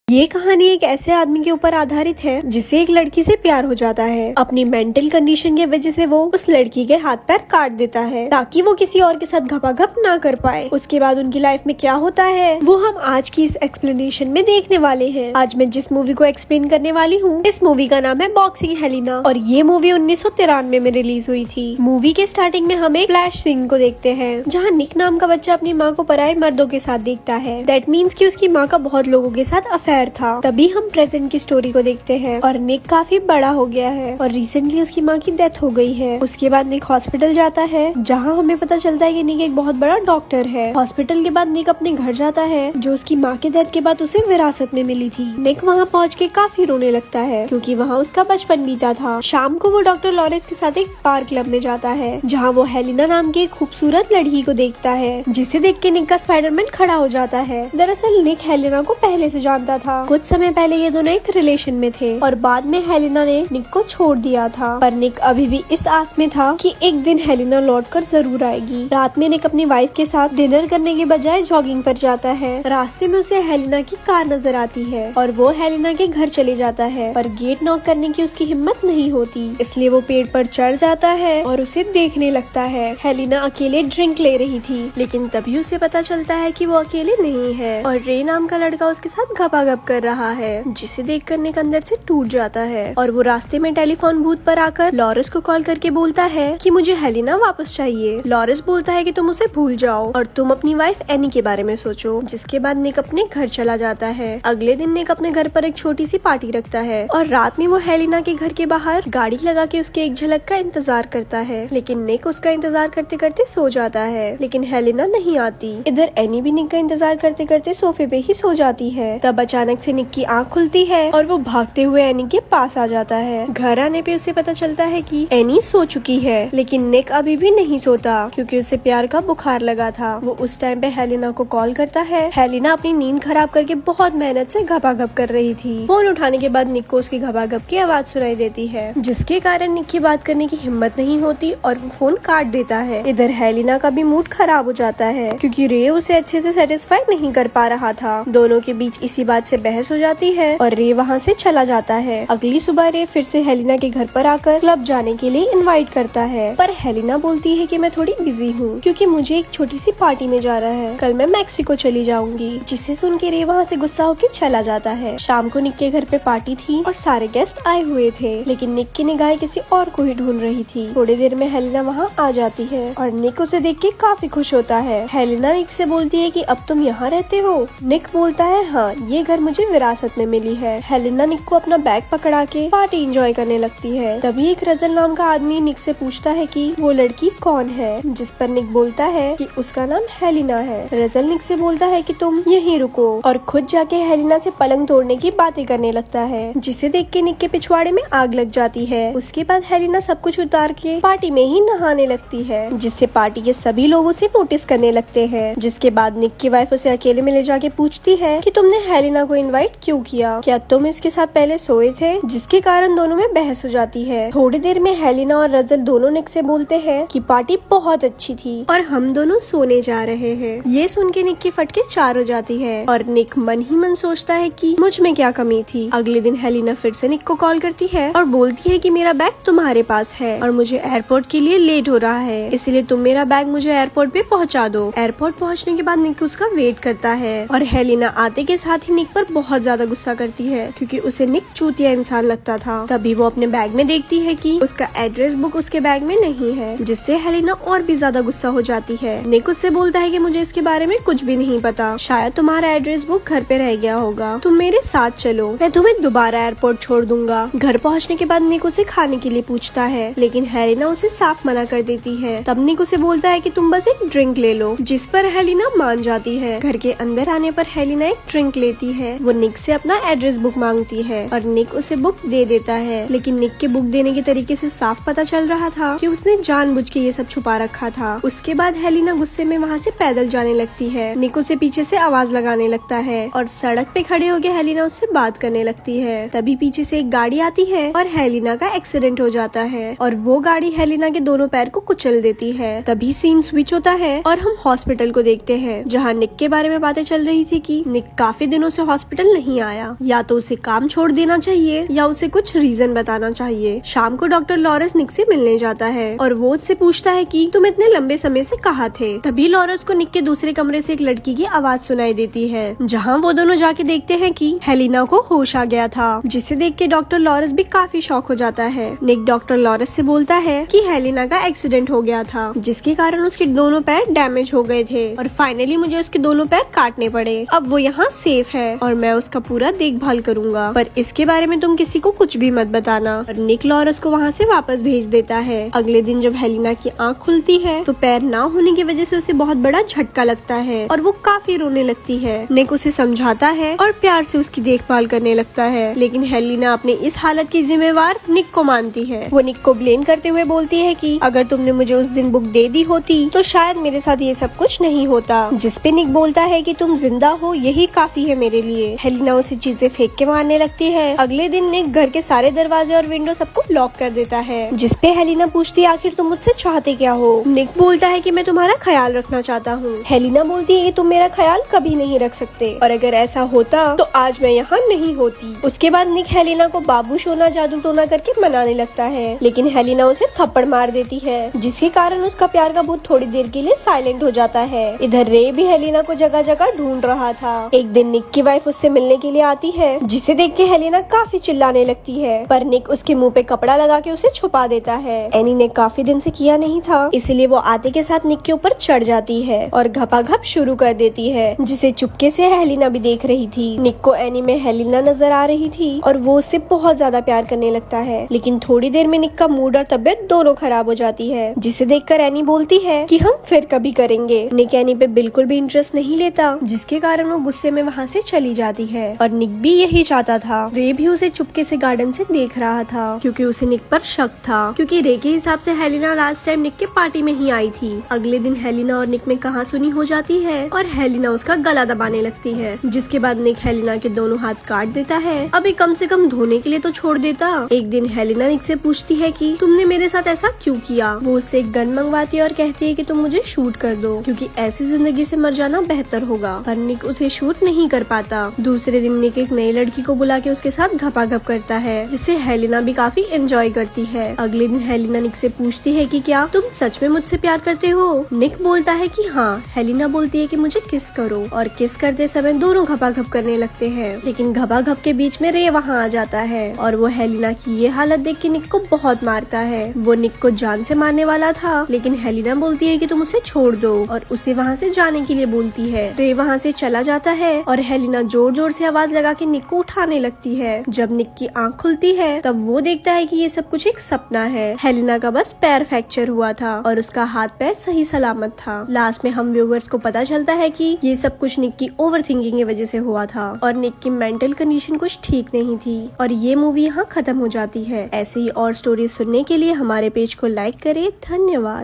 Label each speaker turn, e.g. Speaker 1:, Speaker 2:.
Speaker 1: ये कहानी एक ऐसे आदमी के ऊपर आधारित है जिसे एक लड़की से प्यार हो जाता है। अपनी मेंटल कंडीशन की वजह से वो उस लड़की के हाथ पैर काट देता है ताकि वो किसी और के साथ घपाघप ना कर पाए। उसके बाद उनकी लाइफ में क्या होता है वो हम आज की इस एक्सप्लेनेशन में देखने वाले हैं। आज मैं जिस मूवी को एक्सप्लेन करने वाली हूँ इस मूवी का नाम है बॉक्सिंग हेलिना और ये मूवी 1993 में रिलीज हुई थी। मूवी के स्टार्टिंग में हम एक फ्लैश सीन को देखते हैं जहाँ निक नाम का बच्चा अपनी माँ को पराये मर्दों के साथ देखता है। दैट मीन्स कि उसकी माँ का बहुत लोगों के साथ अफेयर था। तभी हम प्रेजेंट की स्टोरी को देखते हैं और निक काफी बड़ा हो गया है और रिसेंटली उसकी माँ की डेथ हो गई है। उसके बाद निक हॉस्पिटल जाता है जहाँ हमें पता चलता है कि निक एक बहुत बड़ा डॉक्टर है। हॉस्पिटल के बाद निक अपने घर जाता है जो उसकी माँ की डेथ के बाद उसे विरासत में मिली थी। निक वहाँ पहुँच के काफी रोने लगता है क्योंकि वहाँ उसका बचपन बीता था। शाम को वो डॉक्टर लॉरेंस के साथ एक बार क्लब में जाता है जहाँ वो हेलिना नाम की एक खूबसूरत लड़की को देखता है जिसे देख के निक का स्पाइडरमैन खड़ा हो जाता है। दरअसल निक हेलिना को पहले से जानता था। कुछ समय पहले ये दोनों एक रिलेशन में थे और बाद में हेलिना ने निक को छोड़ दिया था, पर निक अभी भी इस आस में था कि एक दिन हेलिना लौटकर जरूर आएगी। रात में निक अपनी वाइफ के साथ डिनर करने के बजाय जॉगिंग पर जाता है। रास्ते में उसे हेलिना की कार नजर आती है और वो हेलिना के घर चले जाता है, पर गेट नॉक करने की उसकी हिम्मत नहीं होती, इसलिए वो पेड़ पर चढ़ जाता है और उसे देखने लगता है। हेलिना अकेले ड्रिंक ले रही थी लेकिन तभी उसे पता चलता है कि वो अकेले नहीं है और रे नाम का लड़का उसके साथ घपाघप कर रहा है जिसे देखकर निक अंदर से टूट जाता है और वो रास्ते में टेलीफोन बूथ पर आकर लॉरेंस को कॉल करके बोलता है कि मुझे हेलिना वापस चाहिए। लॉरेंस बोलता है कि तुम उसे भूल जाओ और तुम अपनी वाइफ एनी के बारे में सोचो। जिसके बाद निक अपने घर चला जाता है। अगले दिन निक अपने घर पर एक छोटी सी पार्टी रखता है और रात में वो हेलिना के घर के बाहर गाड़ी लगा के उसके एक झलक का इंतजार करता है, लेकिन निक उसका इंतजार करते करते सो जाता है लेकिन हेलिना नहीं आती। इधर एनी भी निक का इंतजार करते करते सोफे पे ही सो जाती है। तब अचानक से निक की आँख खुलती है और वो भागते हुए एनी के पास आ जाता है। घर आने पे उसे पता चलता है कि एनी सो चुकी है लेकिन निक अभी भी नहीं सोता क्योंकि उसे प्यार का बुखार लगा था। वो उस टाइम पे हेलिना को कॉल करता है। हेलिना अपनी नींद खराब करके बहुत मेहनत से घपाघप कर रही थी। फोन उठाने के बाद निक को उसकी घपाघप की आवाज सुनाई देती है जिसके कारण निक की बात करने की हिम्मत नहीं होती और वो फोन काट देता है। इधर हेलिना का भी मूड खराब हो जाता है क्योंकि रे उसे अच्छे से सेटिस्फाई नहीं कर पा रहा था। दोनों के बीच इसी बात से बहस हो जाती है और रे वहाँ से चला जाता है। अगली सुबह रे फिर से हेलिना के घर पर आकर क्लब जाने के लिए इनवाइट करता है, पर हेलिना बोलती है कि मैं थोड़ी बिजी हूँ क्योंकि मुझे एक छोटी सी पार्टी में जाना है, कल मैं मैक्सिको चली जाऊंगी। जिसे सुन के रे वहाँ से गुस्सा होकर चला जाता है। शाम को निक के घर पे पार्टी थी और सारे गेस्ट आए हुए थे लेकिन निक की निगाहें किसी और को ही ढूंढ रही थी। थोड़ी देर में हेलिना वहाँ आ जाती है और निक उसे देख के काफी खुश होता है। हेलिना निक से बोलती है कि अब तुम यहाँ रहते हो? निक बोलता है हाँ, ये घर मुझे विरासत में मिली है। हेलिना निक को अपना बैग पकड़ा के पार्टी एंजॉय करने लगती है। तभी एक रजल नाम का आदमी निक से पूछता है कि वो लड़की कौन है, जिस पर निक बोलता है कि उसका नाम हेलिना है। रजल निक से बोलता है कि तुम यहीं रुको और खुद जाके हेलिना से पलंग तोड़ने की बातें करने लगता है, जिसे देख के निक के पिछवाड़े में आग लग जाती है। उसके बाद हेलिना सब कुछ उतार के पार्टी में ही नहाने लगती है, जिससे पार्टी के सभी लोग उसे नोटिस करने लगते हैं। जिसके बाद निक की वाइफ उसे अकेले में ले जाके पूछती है कि तुमने हेलिना को इनवाइट क्यों किया, क्या तुम इसके साथ पहले सोए थे? जिसके कारण दोनों में बहस हो जाती है। थोड़ी देर में हेलिना और रजल दोनों निक से बोलते हैं कि पार्टी बहुत अच्छी थी और हम दोनों सोने जा रहे हैं। ये सुन के निक की फटके चार हो जाती है और निक मन ही मन सोचता है कि मुझ में क्या कमी थी। अगले दिन हेलिना फिर से निक को कॉल करती है और बोलती है कि मेरा बैग तुम्हारे पास है और मुझे एयरपोर्ट के लिए लेट हो रहा है, इसलिए तुम मेरा बैग मुझे एयरपोर्ट पे पहुँचा दो। एयरपोर्ट पहुँचने के बाद निक उसका वेट करता है और हेलिना आते के साथ ही निक पर बहुत ज्यादा गुस्सा करती है क्योंकि उसे निक चूतिया इंसान लगता था। तभी वो अपने बैग में देखती है कि उसका एड्रेस बुक उसके बैग में नहीं है, जिससे हेलिना और भी ज्यादा गुस्सा हो जाती है। निक उससे बोलता है कि मुझे इसके बारे में कुछ भी नहीं पता, शायद तुम्हारा एड्रेस बुक घर पे रह गया होगा, तुम मेरे साथ चलो, मैं तुम्हें दोबारा एयरपोर्ट छोड़ दूंगा। घर पहुँचने के बाद निक उसे खाने के लिए पूछता है लेकिन हेलिना उसे साफ मना कर देती है। तब निक उसे बोलता है कि तुम बस एक ड्रिंक ले लो, जिस पर हेलिना मान जाती है। घर के अंदर आने पर हेलिना एक ड्रिंक लेती है। वो निक से अपना एड्रेस बुक मांगती है और निक उसे बुक दे देता है, लेकिन निक के बुक देने के तरीके से साफ पता चल रहा था कि उसने जानबूझ के ये सब छुपा रखा था। उसके बाद हेलिना गुस्से में वहाँ से पैदल जाने लगती है। निक उसे पीछे से आवाज लगाने लगता है और सड़क पे खड़े होकर हेलिना उससे बात करने लगती है। तभी पीछे से एक गाड़ी आती है और हेलिना का एक्सीडेंट हो जाता है और वो गाड़ी हेलिना के दोनों पैर को कुचल देती है। तभी सीन स्विच होता है और हम हॉस्पिटल को देखते हैं जहाँ निक के बारे में बातें चल रही थी कि निक काफी दिनों से हॉस्पिटल नहीं आया। या तो उसे काम छोड़ देना चाहिए या उसे कुछ रीजन बताना चाहिए। शाम को डॉक्टर लॉरेंस निक से मिलने जाता है और वो उससे पूछता है कि तुम इतने लंबे समय से कहाँ थे। तभी लॉरेंस को निक के दूसरे कमरे से एक लड़की की आवाज सुनाई देती है, जहाँ वो दोनों जाके देखते हैं कि हेलिना को होश आ गया था, जिसे देख के डॉक्टर लॉरेंस भी काफी शॉक हो जाता है। निक डॉक्टर लॉरेंस से बोलता है कि हेलिना का एक्सीडेंट हो गया था, जिसके कारण उसके दोनों पैर डैमेज हो गए थे और फाइनली मुझे उसके दोनों पैर काटने पड़े। अब वो यहाँ सेफ है और मैं उसका पूरा देखभाल करूंगा, पर इसके बारे में तुम किसी को कुछ भी मत बताना। और निक लॉरेंस को वहाँ से वापस भेज देता है। अगले दिन जब हेलिना की आँख खुलती है तो पैर ना होने की वजह से उसे बहुत बड़ा झटका लगता है और वो काफी रोने लगती है। निक उसे समझाता है और प्यार से उसकी देखभाल करने लगता है, लेकिन हेलिना अपने इस हालत की जिम्मेवार निक को मानती है। वो निक को ब्लेम करते हुए बोलती है कि अगर तुमने मुझे उस दिन बुक दे दी होती तो शायद मेरे साथ ये सब कुछ नहीं होता। जिसपे निक बोलता है कि तुम जिंदा हो यही काफी है मेरे लिए। हेलिना उसे चीजें फेंक के मारने लगती है। अगले दिन निक घर के सारे दरवाजे और विंडो सबको लॉक कर देता है, जिसपे हेलिना पूछती है आखिर तुम मुझसे चाहते क्या हो। निक बोलता है कि मैं तुम्हारा ख्याल रखना चाहता हूँ। हेलिना बोलती है कि तुम मेरा ख्याल कभी नहीं रख सकते और अगर ऐसा होता तो आज मैं यहाँ नहीं होती। उसके बाद निक हेलिना को बाबू सोना जादू टोना करके मनाने लगता है, लेकिन हेलिना उसे थप्पड़ मार देती है, जिसके कारण उसका प्यार का भूत थोड़ी देर के लिए साइलेंट हो जाता है। इधर रे भी हेलिना को जगह जगह ढूंढ रहा था। एक दिन निक की वाइफ उससे मिलने के लिए आती है, जिसे देख के हेलिना काफी चिल्लाने लगती है, पर निक उसके मुंह पे कपड़ा लगा के उसे छुपा देता है। एनी ने काफी दिन से किया नहीं था, इसलिए वो आते के साथ निक के ऊपर चढ़ जाती है और घपाघप शुरू कर देती है, जिसे चुपके से हेलिना भी देख रही थी। निक को एनी में हेलिना नजर आ रही थी और वो उससे बहुत ज्यादा प्यार करने लगता है, लेकिन थोड़ी देर में निक का मूड और तबियत दोनों खराब हो जाती है, जिसे देखकर एनी बोलती है कि हम फिर कभी करेंगे। निक एनी पे बिल्कुल भी इंटरेस्ट नहीं लेता, जिसके कारण वो गुस्से में वहाँ से चली जाती है और निक भी यही चाहता था। रे भी उसे चुपके से गार्डन से देख रहा था, क्योंकि उसे निक पर शक था, क्योंकि रे के हिसाब से हेलिना लास्ट टाइम निक के पार्टी में ही आई थी। अगले दिन हेलिना और निक में कहासुनी हो जाती है और हेलिना उसका गला दबाने लगती है, जिसके बाद निक हेलिना के दोनों हाथ काट देता है। अभी कम से कम धोने के लिए तो छोड़ देता। एक दिन हेलिना निक से पूछती है कि तुमने मेरे साथ ऐसा क्यों किया। वो उससे एक गन मंगवाती है और कहती है कि तुम मुझे शूट कर दो, क्योंकि ऐसी जिंदगी से मर जाना बेहतर होगा, पर निक उसे शूट नहीं कर पाता। दूसरे दिन निक एक नई लड़की को बुला के उसके साथ घपाघप करता है, जिससे हेलिना भी काफी एंजॉय करती है। अगले दिन हेलिना निक से पूछती है कि क्या तुम सच में मुझसे प्यार करते हो। निक बोलता है कि हाँ। हेलिना बोलती है कि मुझे किस करो, और किस करते समय दोनों घपाघप करने लगते हैं, लेकिन घपाघप के बीच में रे वहाँ आ जाता है और वो हेलिना की ये हालत देख के निक को बहुत मारता है। वो निक को जान से मारने वाला था, लेकिन हेलिना बोलती है कि तुम उसे छोड़ दो और उसे वहाँ से जाने के लिए बोलती है। रे वहाँ से चला जाता है और हेलिना जोर जोर से आवाज लगा के निक को उठाने लगती है। जब निक की आँख खुलती है तब वो देखता है कि ये सब कुछ एक सपना है। हेलिना का बस पैर फ्रैक्चर हुआ था और उसका हाथ पैर सही सलामत था। लास्ट में हम व्यूअर्स को पता चलता है कि ये सब कुछ निक की ओवर थिंकिंग की वजह से हुआ था और निक की मेंटल कंडीशन कुछ ठीक नहीं थी। और ये मूवी यहाँ खत्म हो जाती है। ऐसे ही और स्टोरीज सुनने के लिए हमारे पेज को लाइक करें। धन्यवाद।